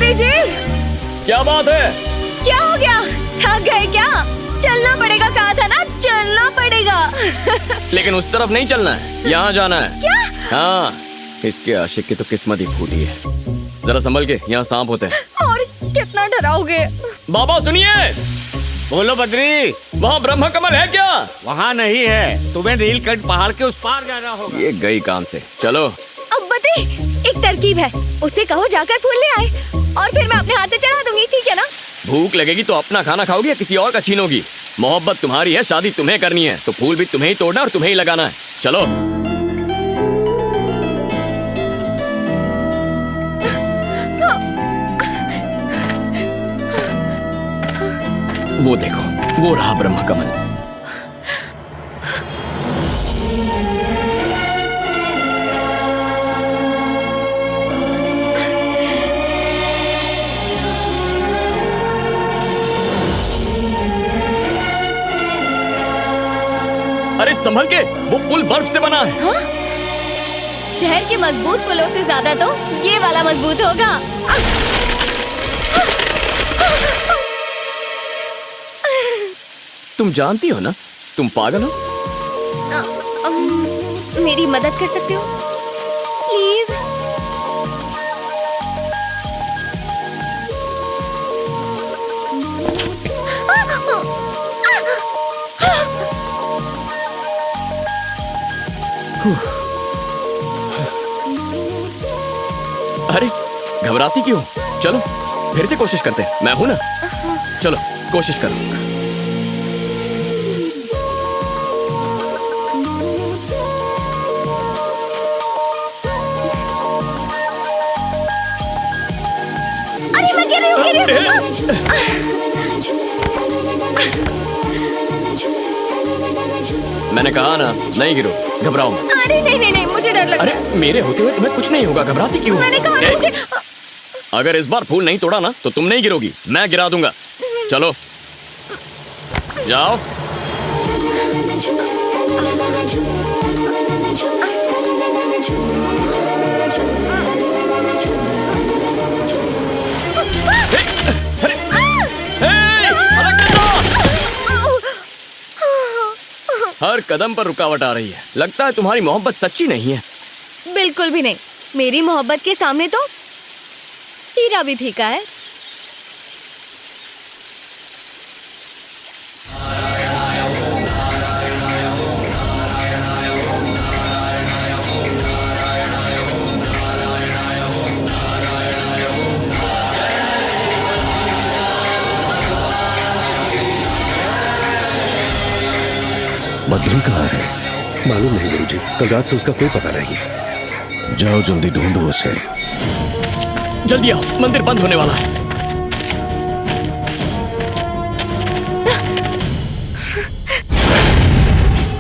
मंत्री जी, क्या बात है? क्या हो गया? थक गए क्या? चलना पड़ेगा, कहा था ना, चलना पड़ेगा। लेकिन उस तरफ नहीं चलना है, यहाँ जाना है। क्या? हाँ, इसके आशिक की तो किस्मत ही फूटी है। जरा संभल के, यहाँ सांप होते हैं। और कितना डराओगे? बाबा सुनिए। बोलो बद्री, वहाँ ब्रह्म कमल है क्या? वहाँ नहीं है, तुम्हें नीलकंठ पहाड़ के उस पार जाना होगा। ये गई काम से। चलो। अब बते, एक तरकीब है, उसे कहो जाकर फूल ले आए और फिर मैं अपने हाथ से चढ़ा दूंगी, ठीक है ना? भूख लगेगी तो अपना खाना खाओगी या किसी और का छीनोगी? मोहब्बत तुम्हारी है, शादी तुम्हें करनी है, तो फूल भी तुम्हें ही तोड़ना और तुम्हें ही लगाना है। चलो। वो देखो, वो रहा ब्रह्म कमल। अरे संभल के, वो पुल बर्फ से बना है। हाँ? शहर के मजबूत पुलों से ज्यादा तो ये वाला मजबूत होगा। तुम जानती हो ना, तुम पागल हो। मेरी मदद कर सकते हो प्लीज? अरे घबराती क्यों? चलो फिर से कोशिश करते हैं, मैं हूं ना। चलो कोशिश करो। अरे मैं गिर रही हूँ। मैंने कहा ना, नहीं गिरो, घबराओ मत। अरे नहीं नहीं नहीं, मुझे डर लग रहा है। अरे मेरे होते हुए तुम्हें कुछ नहीं होगा, घबराती क्यों? मैंने कहा ना मुझे। अगर इस बार फूल नहीं तोड़ा ना तो तुम नहीं गिरोगी, मैं गिरा दूंगा। चलो जाओ। हर कदम पर रुकावट आ रही है। लगता है तुम्हारी मोहब्बत सच्ची नहीं है। बिल्कुल भी नहीं, मेरी मोहब्बत के सामने तो हीरा भी फीका है। बद्री कहाँ है? मालूम नहीं गुरुजी, कल रात से उसका कोई पता नहीं। जाओ जल्दी ढूंढो उसे। जल्दी आओ, मंदिर बंद होने वाला है।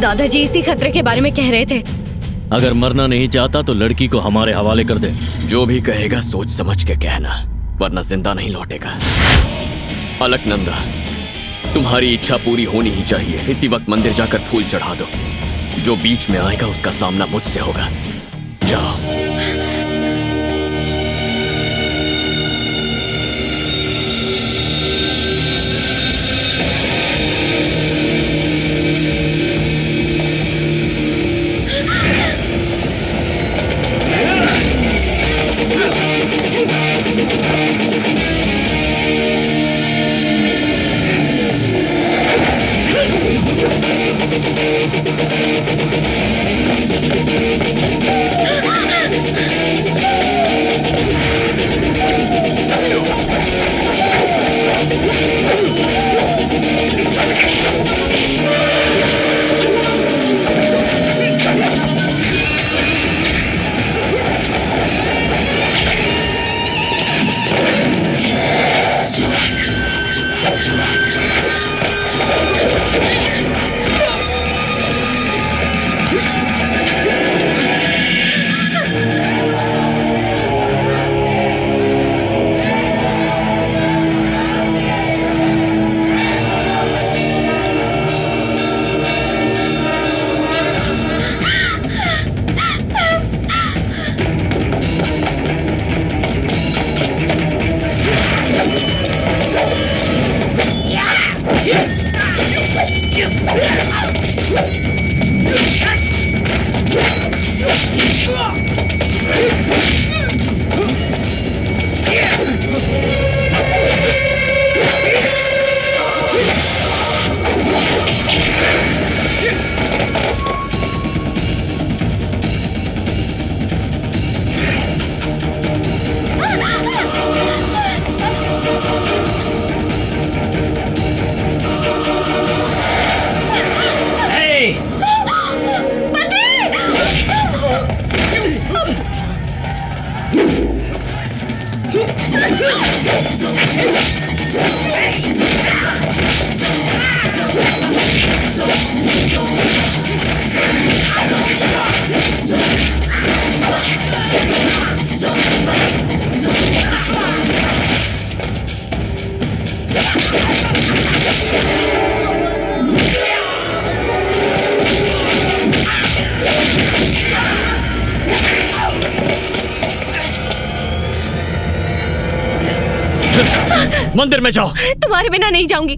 दादाजी इसी खतरे के बारे में कह रहे थे। अगर मरना नहीं चाहता तो लड़की को हमारे हवाले कर दे। जो भी कहेगा सोच समझ के कहना, वरना जिंदा नहीं लौटेगा। अलकनंदा, तुम्हारी इच्छा पूरी होनी ही चाहिए। इसी वक्त मंदिर जाकर फूल चढ़ा दो। जो बीच में आएगा उसका सामना मुझसे होगा। जाओ। मंदिर में जाओ। तुम्हारे बिना नहीं जाऊंगी।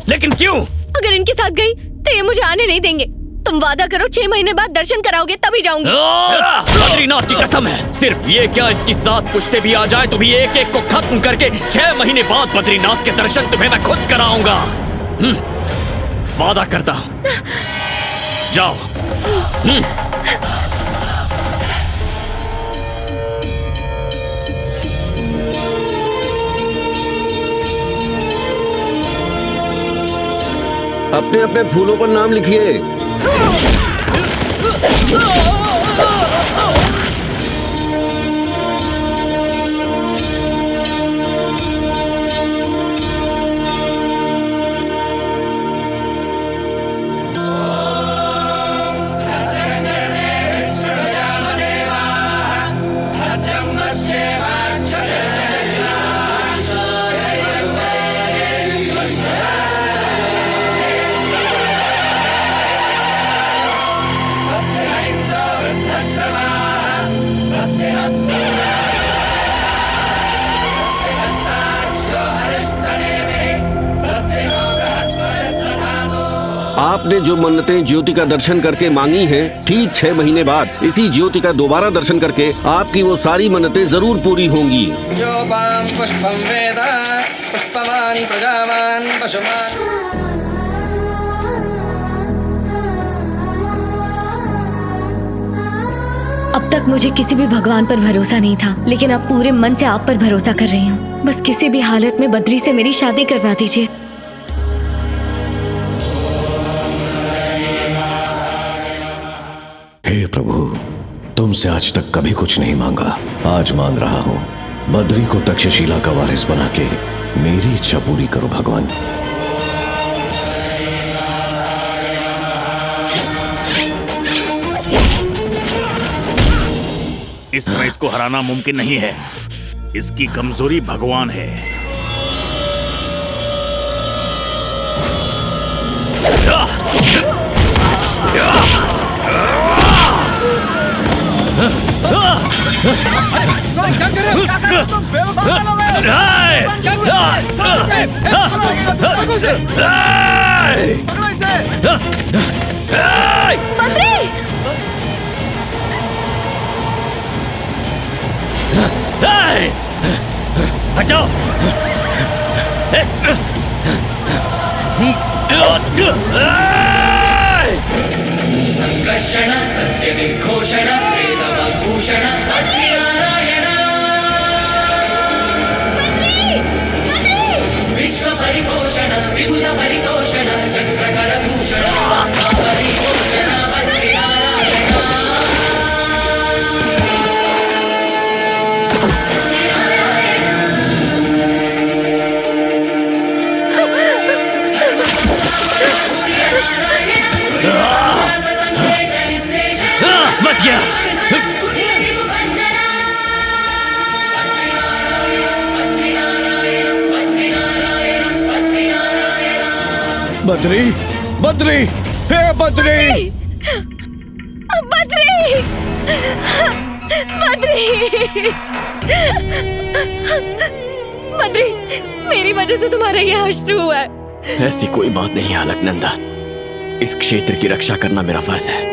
लेकिन क्यों? अगर इनके साथ गई तो ये मुझे आने नहीं देंगे। तुम वादा करो 6 महीने बाद दर्शन कराओगे तभी जाऊंगी। बद्रीनाथ की कसम है, सिर्फ ये क्या इसकी 7 पुश्ते भी आ जाए तो भी एक एक को खत्म करके 6 महीने बाद बद्रीनाथ के दर्शन तुम्हें मैं खुद कराऊंगा। वादा करता हूं। जाओ। अपने अपने फूलों पर नाम लिखिए। आपने जो मन्नतें ज्योति का दर्शन करके मांगी हैं, ठीक 6 महीने बाद इसी ज्योति का दोबारा दर्शन करके आपकी वो सारी मन्नतें जरूर पूरी होंगी। पुष्पं वेद पुष्पवान् प्रजावान् पशुमान्। अब तक मुझे किसी भी भगवान पर भरोसा नहीं था, लेकिन अब पूरे मन से आप पर भरोसा कर रही हूँ। बस किसी भी हालत में बद्री से मेरी शादी करवा दीजिए। हे प्रभु, तुमसे आज तक कभी कुछ नहीं मांगा, आज मांग रहा हूँ। बद्री को तक्षशिला का वारिस बना के मेरी इच्छा पूरी करो भगवान। इस तरह इसको हराना मुमकिन नहीं है। इसकी कमजोरी भगवान है। बद्री! हटाओ! संकर्षण सत्य निर्घोषण वेदवाग्भूषण बद्रीनारायण। विश्व परिपोषण विबुध परितोषण चक्रकर भूषण परिपोषण बद्रीनारायण। मत गया। बद्री, बद्री, हे बद्री! बद्री! बद्री! बद्री, मेरी वजह से तुम्हारा ये अश्रु हुआ है। ऐसी कोई बात नहीं अलकनंदा। इस क्षेत्र की रक्षा करना मेरा फर्ज है।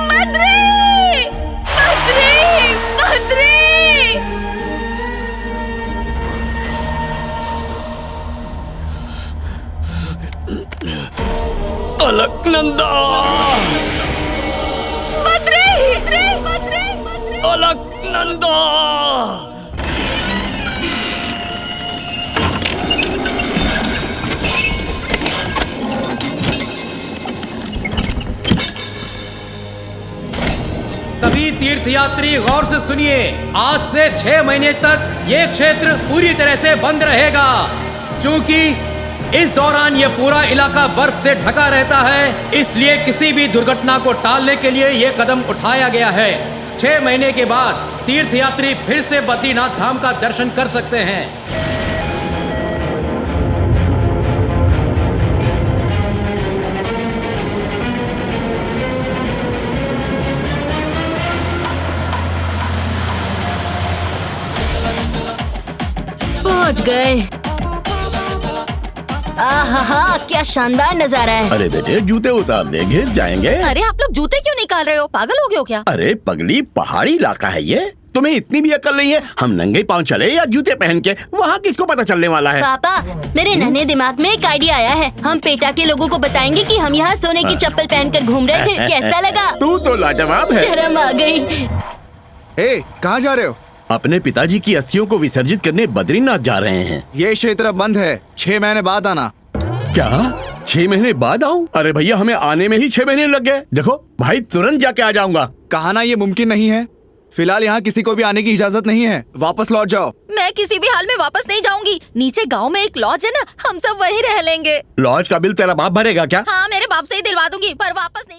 बद्री! बद्री! बद्री! अलकनंदा! बद्री! बद्री! बद्री! अलकनंदा! तीर्थयात्री गौर से सुनिए, आज से 6 महीने तक ये क्षेत्र पूरी तरह से बंद रहेगा, क्योंकि इस दौरान ये पूरा इलाका बर्फ से ढका रहता है। इसलिए किसी भी दुर्घटना को टालने के लिए ये कदम उठाया गया है। 6 महीने के बाद तीर्थयात्री फिर से बद्रीनाथ धाम का दर्शन कर सकते हैं। पहुंच गए। आहा, क्या शानदार नजारा है। अरे बेटे जूते उतार दे, घिस जाएंगे। अरे आप लोग जूते क्यों निकाल रहे हो? पागल हो गए हो क्या? अरे पगली, पहाड़ी इलाका है ये, तुम्हें इतनी भी अकल नहीं है? हम नंगे पाँव चले या जूते पहन के, वहाँ किसको पता चलने वाला है? पापा, मेरे नन्हे दिमाग में एक आइडिया आया है। हम पेटा के लोगों को बताएंगे कि हम यहाँ सोने की चप्पल पहनकर घूम रहे थे। कैसा लगा? तू तो लाजवाब है। शर्म आ गई। कहाँ जा रहे हो? अपने पिताजी की अस्थियों को विसर्जित करने बद्रीनाथ जा रहे हैं। ये क्षेत्र बंद है, 6 महीने बाद आना। क्या 6 महीने बाद आऊँ? अरे भैया, हमें आने में ही 6 महीने लग गए। देखो भाई, तुरंत जाके आ जाऊंगा। कहा ना ये मुमकिन नहीं है। फिलहाल यहाँ किसी को भी आने की इजाजत नहीं है। वापस लौट जाओ। मैं किसी भी हाल में वापस नहीं जाऊंगी। नीचे गांव में एक लॉज है ना, हम सब वहीं रह लेंगे। लॉज का बिल तेरा बाप भरेगा क्या? हाँ, मेरे बाप से ही दिलवा दूंगी, पर वापस नहीं।